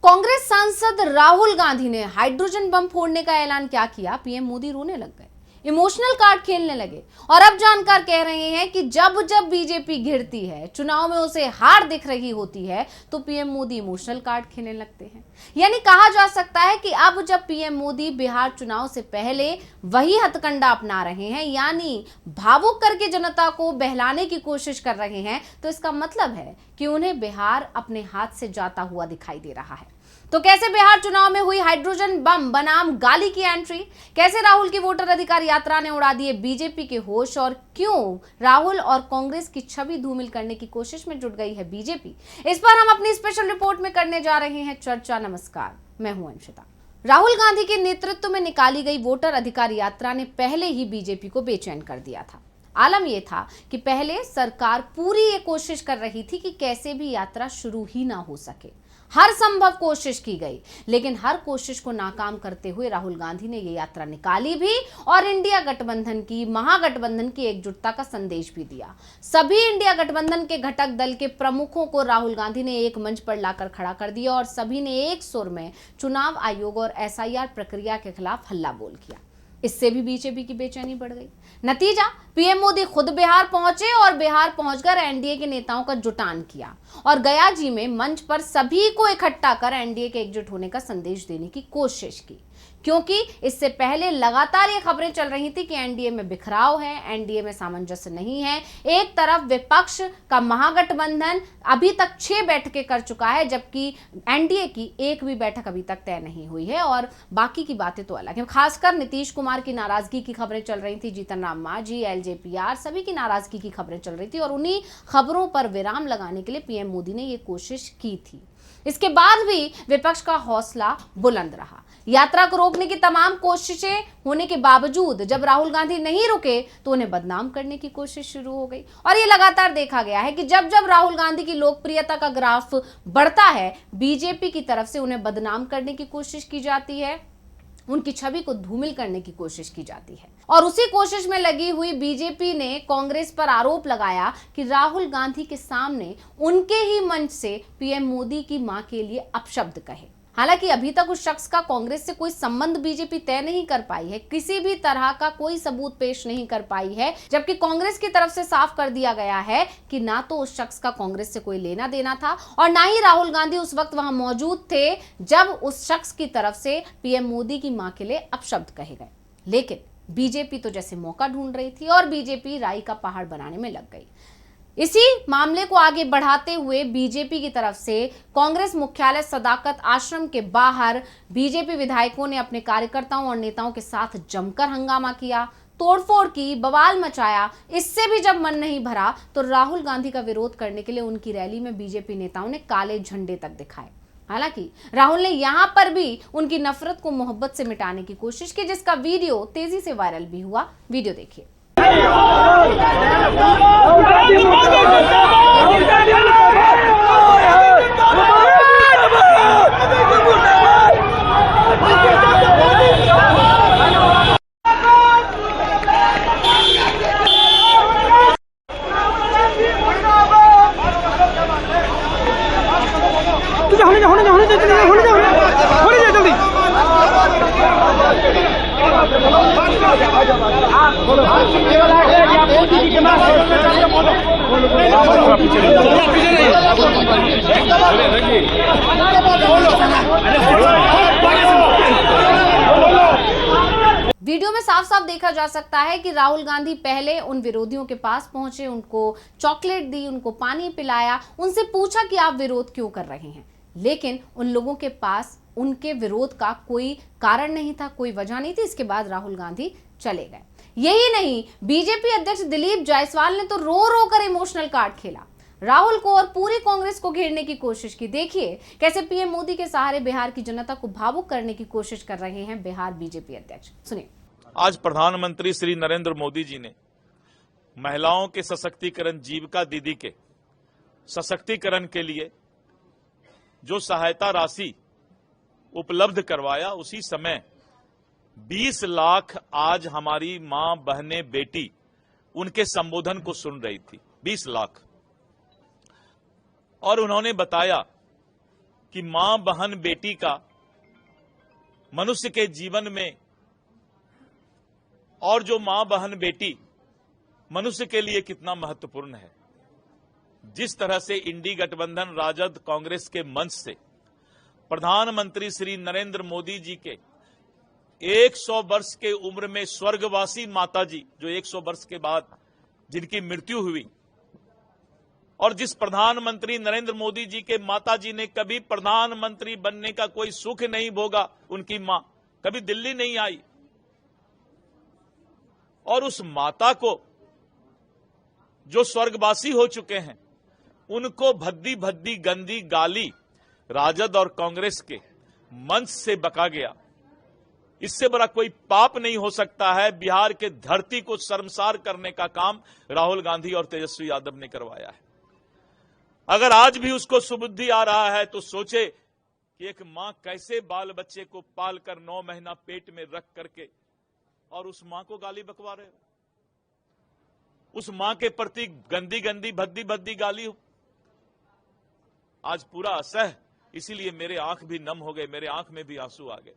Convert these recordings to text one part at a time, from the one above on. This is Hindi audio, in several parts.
कांग्रेस सांसद राहुल गांधी ने हाइड्रोजन बम फोड़ने का ऐलान क्या किया, पीएम मोदी रोने लग गए, इमोशनल कार्ड खेलने लगे और अब जानकार कह रहे हैं कि जब जब बीजेपी घिरती है, चुनाव में उसे हार दिख रही होती है तो पीएम मोदी इमोशनल कार्ड खेलने लगते हैं। यानी कहा जा सकता है कि अब जब पीएम मोदी बिहार चुनाव से पहले वही हथकंडा अपना रहे हैं, यानी भावुक करके जनता को बहलाने की कोशिश कर रहे हैं, तो इसका मतलब है कि उन्हें बिहार अपने हाथ से जाता हुआ दिखाई दे रहा है। तो कैसे बिहार चुनाव में हुई हाइड्रोजन बम बनाम गाली की एंट्री, कैसे राहुल की वोटर अधिकार यात्रा ने उड़ा दिए बीजेपी के होश और क्यों राहुल और कांग्रेस की छवि धूमिल करने की कोशिश में जुट गई है बीजेपी, इस पर हम अपनी स्पेशल रिपोर्ट में करने जा रहे हैं चर्चा। नमस्कार, मैं हूं अंशिता। राहुल गांधी के नेतृत्व में निकाली गई वोटर अधिकार यात्रा ने पहले ही बीजेपी को बेचैन कर दिया था। आलम यह था कि पहले सरकार पूरी ये कोशिश कर रही थी कि कैसे भी यात्रा शुरू ही ना हो सके। हर संभव कोशिश की गई, लेकिन हर कोशिश को नाकाम करते हुए राहुल गांधी ने ये यात्रा निकाली भी और इंडिया गठबंधन की, महागठबंधन की एकजुटता का संदेश भी दिया। सभी इंडिया गठबंधन के घटक दल के प्रमुखों को राहुल गांधी ने एक मंच पर लाकर खड़ा कर दिया और सभी ने एक सुर में चुनाव आयोग और एसआईआर प्रक्रिया के खिलाफ हल्ला बोल किया। इससे भी बीजेपी की बेचैनी बढ़ गई। नतीजा, पीएम मोदी खुद बिहार पहुंचे और बिहार पहुंचकर एनडीए के नेताओं का जुटान किया और गया जी में मंच पर सभी को इकट्ठा कर एनडीए के एकजुट होने का संदेश देने की कोशिश की, क्योंकि इससे पहले लगातार ये खबरें चल रही थी कि एनडीए में बिखराव है, एनडीए में सामंजस्य नहीं है। एक तरफ विपक्ष का महागठबंधन अभी तक 6 बैठकें कर चुका है, जबकि एनडीए की एक भी बैठक अभी तक तय नहीं हुई है और बाकी की बातें तो अलग है। खासकर नीतीश कुमार की नाराजगी की खबरें चल रही थी, जीतन राम मांझी, एलजेपीआर, सभी की नाराजगी की खबरें चल रही थी और उन्हीं खबरों पर विराम लगाने के लिए पीएम मोदी ने यह कोशिश की थी। इसके बाद भी विपक्ष का हौसला बुलंद रहा। यात्रा को रोकने की तमाम कोशिशें होने के बावजूद जब राहुल गांधी नहीं रुके तो उन्हें बदनाम करने की कोशिश शुरू हो गई और ये लगातार देखा गया है कि जब जब राहुल गांधी की लोकप्रियता का ग्राफ बढ़ता है, बीजेपी की तरफ से उन्हें बदनाम करने की कोशिश की जाती है, उनकी छवि को धूमिल करने की कोशिश की जाती है। और उसी कोशिश में लगी हुई बीजेपी ने कांग्रेस पर आरोप लगाया कि राहुल गांधी के सामने उनके ही मंच से पीएम मोदी की मां के लिए अपशब्द कहे। हालांकि अभी तक उस शख्स का कांग्रेस से कोई संबंध बीजेपी तय नहीं कर पाई है, किसी भी तरह का कोई सबूत पेश नहीं कर पाई है, जबकि कांग्रेस की तरफ से साफ कर दिया गया है कि ना तो उस शख्स का कांग्रेस से कोई लेना देना था और ना ही राहुल गांधी उस वक्त वहां मौजूद थे जब उस शख्स की तरफ से पीएम मोदी की मां के लिए अपशब्द कहे गए। लेकिन बीजेपी तो जैसे मौका ढूंढ रही थी और बीजेपी राई का पहाड़ बनाने में लग गई। इसी मामले को आगे बढ़ाते हुए बीजेपी की तरफ से कांग्रेस मुख्यालय सदाकत आश्रम के बाहर बीजेपी विधायकों ने अपने कार्यकर्ताओं और नेताओं के साथ जमकर हंगामा किया, तोड़फोड़ की, बवाल मचाया। इससे भी जब मन नहीं भरा तो राहुल गांधी का विरोध करने के लिए उनकी रैली में बीजेपी नेताओं ने काले झंडे तक दिखाए। हालांकि राहुल ने यहां पर भी उनकी नफरत को मोहब्बत से मिटाने की कोशिश की, जिसका वीडियो तेजी से वायरल भी हुआ। वीडियो देखिए। वीडियो में साफ साफ देखा जा सकता है कि राहुल गांधी पहले उन विरोधियों के पास पहुंचे, उनको चॉकलेट दी, उनको पानी पिलाया, उनसे पूछा कि आप विरोध क्यों कर रहे हैं, लेकिन उन लोगों के पास उनके विरोध का कोई कारण नहीं था, कोई वजह नहीं थी। इसके बाद राहुल गांधी चले गए। यही नहीं, बीजेपी अध्यक्ष दिलीप जायसवाल ने तो रो रो कर इमोशनल कार्ड खेला, राहुल को और पूरी कांग्रेस को घेरने की कोशिश की। देखिए कैसे पीएम मोदी के सहारे बिहार की जनता को भावुक करने की कोशिश कर रहे हैं बिहार बीजेपी अध्यक्ष। सुनिए। आज प्रधानमंत्री श्री नरेंद्र मोदी जी ने महिलाओं के सशक्तिकरण, जीविका दीदी के सशक्तिकरण के लिए जो सहायता राशि उपलब्ध करवाया, उसी समय 20 लाख आज हमारी मां, बहनें, बेटी उनके संबोधन को सुन रही थी। 20 लाख। और उन्होंने बताया कि मां, बहन, बेटी का मनुष्य के जीवन में, और जो मां, बहन, बेटी मनुष्य के लिए कितना महत्वपूर्ण है। जिस तरह से इंडी गठबंधन राजद कांग्रेस के मंच से प्रधानमंत्री श्री नरेंद्र मोदी जी के 100 वर्ष के उम्र में स्वर्गवासी माताजी, जो 100 वर्ष के बाद जिनकी मृत्यु हुई, और जिस प्रधानमंत्री नरेंद्र मोदी जी के माताजी ने कभी प्रधानमंत्री बनने का कोई सुख नहीं भोगा, उनकी मां कभी दिल्ली नहीं आई, और उस माता को जो स्वर्गवासी हो चुके हैं, उनको भद्दी भद्दी गंदी गाली राजद और कांग्रेस के मंच से बका गया। इससे बड़ा कोई पाप नहीं हो सकता है। बिहार के धरती को शर्मसार करने का काम राहुल गांधी और तेजस्वी यादव ने करवाया है। अगर आज भी उसको सुबुद्धि आ रहा है तो सोचे कि एक मां कैसे बाल बच्चे को पालकर 9 महीना पेट में रख करके और उस मां को गाली बकवा रहे हो, उस मां के प्रति गंदी गंदी भद्दी भद्दी गाली हो। आज पूरा असह, इसीलिए मेरे आंख भी नम हो गए, मेरे आंख में भी आंसू आ गए।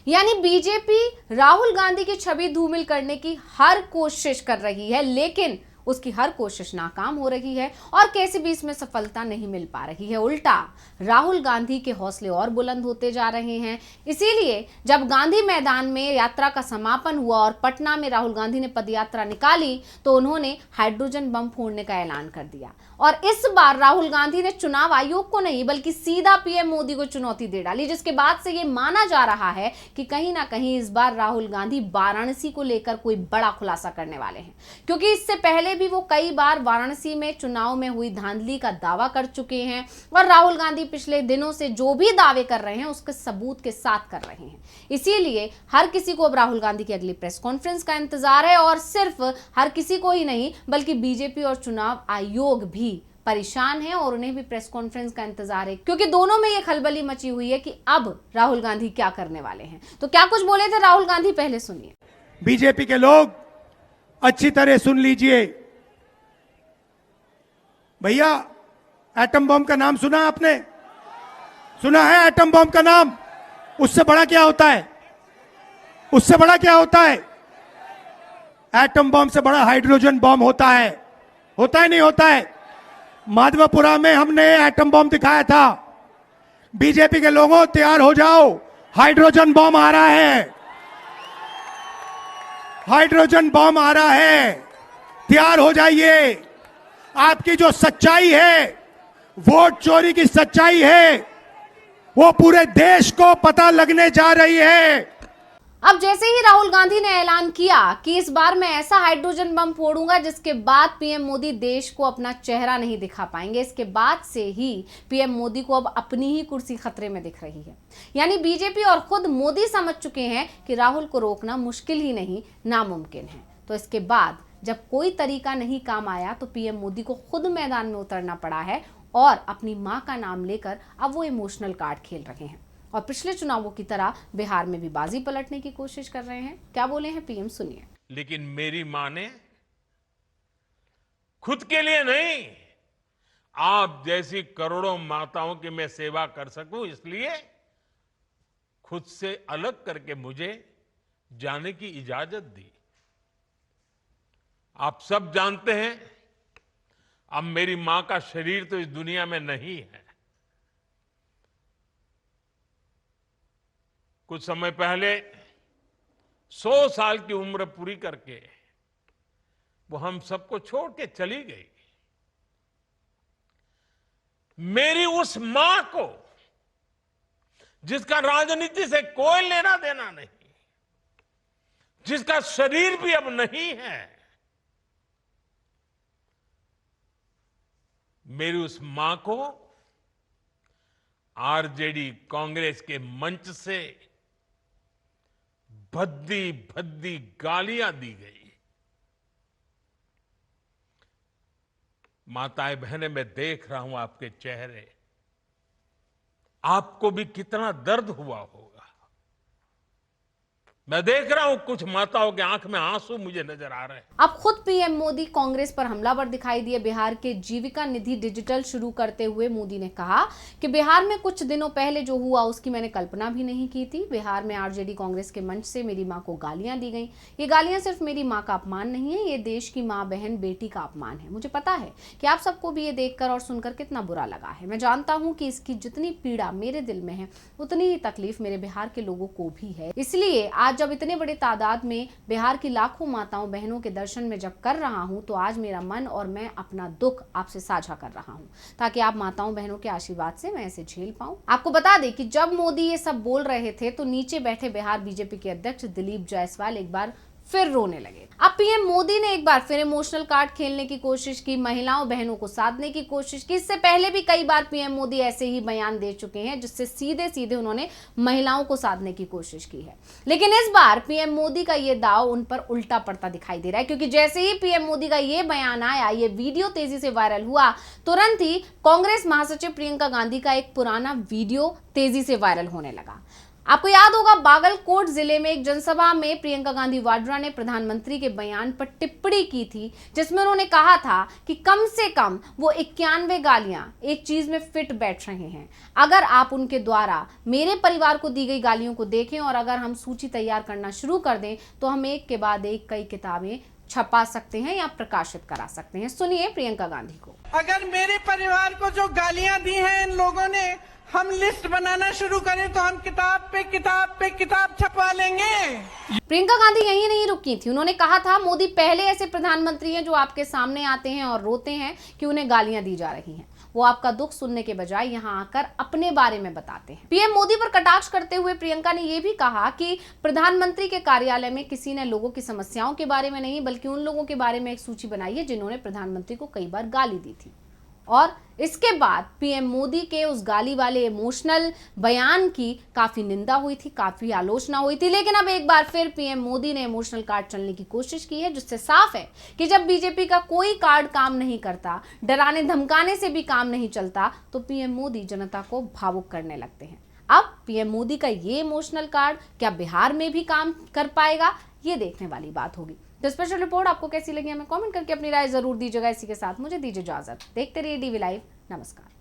यानी बीजेपी राहुल गांधी की छवि धूमिल करने की हर कोशिश कर रही है, लेकिन उसकी हर कोशिश नाकाम हो रही है और कैसे भी इसमें सफलता नहीं मिल पा रही है। उल्टा राहुल गांधी के हौसले और बुलंद होते जा रहे हैं। इसीलिए जब गांधी मैदान में यात्रा का समापन हुआ और पटना में राहुल गांधी ने पदयात्रा निकाली तो उन्होंने हाइड्रोजन बम फोड़ने का ऐलान कर दिया। और इस बार राहुल गांधी ने चुनाव आयोग को नहीं बल्कि सीधा पीएम मोदी को चुनौती दे डाली, जिसके बाद से ये माना जा रहा है कि कहीं ना कहीं इस बार राहुल गांधी वाराणसी को लेकर कोई बड़ा खुलासा करने वाले हैं, क्योंकि इससे पहले भी वो कई बार वाराणसी में चुनाव में हुई धांधली का दावा कर चुके हैं और राहुल गांधी पिछले दिनों से जो भी दावे कर रहे हैं उसके सबूत के साथ कर रहे हैं। इसीलिए हर किसी को अब राहुल गांधी की अगली प्रेस कॉन्फ्रेंस का इंतजार है, और सिर्फ हर किसी को ही नहीं बल्कि बीजेपी और चुनाव आयोग भी परेशान है और उन्हें भी प्रेस कॉन्फ्रेंस का इंतजार है, क्योंकि दोनों में ये खलबली मची हुई है कि अब राहुल गांधी क्या करने वाले हैं। तो क्या कुछ बोले थे राहुल गांधी, पहले सुनिए। बीजेपी के लोग अच्छी तरह सुन लीजिए। भैया, एटम बम का नाम सुना आपने? सुना है एटम बम का नाम? उससे बड़ा क्या होता है? उससे बड़ा क्या होता है? एटम बम से बड़ा हाइड्रोजन बम होता है। होता है नहीं होता है? माधवपुरा में हमने एटम बम दिखाया था। बीजेपी के लोगों तैयार हो जाओ, हाइड्रोजन बम आ रहा है। हाइड्रोजन बम आ रहा है, तैयार हो जाइए। आपकी जो सच्चाई है, वोट चोरी की सच्चाई है, वो पूरे देश को पता लगने जा रही है। अब जैसे ही राहुल गांधी ने ऐलान किया कि इस बार मैं ऐसा हाइड्रोजन बम फोड़ूंगा जिसके बाद पीएम मोदी देश को अपना चेहरा नहीं दिखा पाएंगे, इसके बाद से ही पीएम मोदी को अब अपनी ही कुर्सी खतरे में दिख रही है। यानी बीजेपी और खुद मोदी समझ चुके हैं कि राहुल को रोकना मुश्किल ही नहीं, नामुमकिन है। तो इसके बाद जब कोई तरीका नहीं काम आया तो पीएम मोदी को खुद मैदान में उतरना पड़ा है और अपनी मां का नाम लेकर अब वो इमोशनल कार्ड खेल रहे हैं और पिछले चुनावों की तरह बिहार में भी बाजी पलटने की कोशिश कर रहे हैं। क्या बोले हैं पीएम, सुनिए। लेकिन मेरी मां ने खुद के लिए नहीं, आप जैसी करोड़ों माताओं की मैं सेवा कर सकूं, इसलिए खुद से अलग करके मुझे जाने की इजाजत दी। आप सब जानते हैं, अब मेरी मां का शरीर तो इस दुनिया में नहीं है। कुछ समय पहले 100 साल की उम्र पूरी करके वो हम सबको छोड़ के चली गई। मेरी उस मां को, जिसका राजनीति से कोई लेना देना नहीं, जिसका शरीर भी अब नहीं है, मेरी उस मां को आरजेडी कांग्रेस के मंच से भद्दी भद्दी गालियां दी गई। माताएं बहनें, मैं देख रहा हूं आपके चेहरे, आपको भी कितना दर्द हुआ होगा। मैं देख रहा हूं कुछ माताओं के आंख में आंसू मुझे नजर आ रहे हैं। अब खुद पीएम मोदी कांग्रेस पर हमलावर दिखाई दिए। बिहार के जीविका निधि डिजिटल शुरू करते हुए मोदी ने कहा कि बिहार में कुछ दिनों पहले जो हुआ उसकी मैंने कल्पना भी नहीं की थी। बिहार में आरजेडी कांग्रेस के मंच से मेरी मां को गालियां दी गई। ये गालियां सिर्फ मेरी मां का अपमान नहीं है, ये देश की मां बहन बेटी का अपमान है। मुझे पता है कि आप सबको भी ये देखकर और सुनकर कितना बुरा लगा है। मैं जानता हूं कि इसकी जितनी पीड़ा मेरे दिल में है उतनी ही तकलीफ मेरे बिहार के लोगों को भी है। इसलिए आज जब इतने बड़े तादाद में बिहार की लाखों माताओं बहनों के दर्शन में जब कर रहा हूं तो आज मेरा मन और मैं अपना दुख आपसे साझा कर रहा हूं ताकि आप माताओं बहनों के आशीर्वाद से मैं इसे झेल पाऊं। आपको बता दें कि जब मोदी ये सब बोल रहे थे तो नीचे बैठे बिहार बीजेपी के अध्यक्ष दिलीप जायसवाल एक बार फिर रोने लगे। अब पीएम मोदी ने एक बार फिर इमोशनल कार्ड खेलने की कोशिश की, महिलाओं बहनों को साधने की कोशिश की। इससे पहले भी कई बार पीएम मोदी ऐसे ही बयान दे चुके हैं जिससे सीधे सीधे उन्होंने महिलाओं को साधने की कोशिश की है। लेकिन इस बार पीएम मोदी का ये दाव उन पर उल्टा पड़ता दिखाई दे रहा है, क्योंकि जैसे ही पीएम मोदी का ये बयान आया, ये वीडियो तेजी से वायरल हुआ, तुरंत ही कांग्रेस महासचिव प्रियंका गांधी का एक पुराना वीडियो तेजी से वायरल होने लगा। आपको याद होगा बागलकोट जिले में एक जनसभा में प्रियंका गांधी वाड्रा ने प्रधानमंत्री के बयान पर टिप्पणी की थी, जिसमें उन्होंने कहा था कि कम से कम वो 91 गालियां एक चीज में फिट बैठ रहे हैं। अगर आप उनके द्वारा मेरे परिवार को दी गई गालियों को देखें और अगर हम सूची तैयार करना शुरू कर दें तो हम एक के बाद एक कई किताबें छपा सकते हैं या प्रकाशित करा सकते हैं। सुनिए प्रियंका गांधी को। अगर मेरे परिवार को जो गालियां दी हैं इन लोगों ने, हम लिस्ट बनाना शुरू करें तो हम किताब पे किताब छपवा लेंगे। प्रियंका गांधी यही नहीं रुकी थी, उन्होंने कहा था मोदी पहले ऐसे प्रधानमंत्री हैं जो आपके सामने आते हैं और रोते हैं कि उन्हें गालियां दी जा रही हैं। वो आपका दुख सुनने के बजाय यहां आकर अपने बारे में बताते हैं। पीएम मोदी पर कटाक्ष करते हुए प्रियंका ने यह भी कहा कि प्रधानमंत्री के कार्यालय में किसी ने लोगों की समस्याओं के बारे में नहीं बल्कि उन लोगों के बारे में एक सूची बनाई है जिन्होंने प्रधानमंत्री को कई बार गाली दी थी। और इसके बाद पीएम मोदी के उस गाली वाले इमोशनल बयान की काफी निंदा हुई थी, काफी आलोचना हुई थी। लेकिन अब एक बार फिर पीएम मोदी ने इमोशनल कार्ड चलने की कोशिश की है, जिससे साफ है कि जब बीजेपी का कोई कार्ड काम नहीं करता, डराने धमकाने से भी काम नहीं चलता, तो पीएम मोदी जनता को भावुक करने लगते हैं। अब पीएम मोदी का ये इमोशनल कार्ड क्या बिहार में भी काम कर पाएगा, ये देखने वाली बात होगी। तो स्पेशल रिपोर्ट आपको कैसी लगी हमें कमेंट करके अपनी राय जरूर दीजिएगा। इसी के साथ मुझे दीजिए इजाजत। देखते रहिए डीवी लाइव। नमस्कार।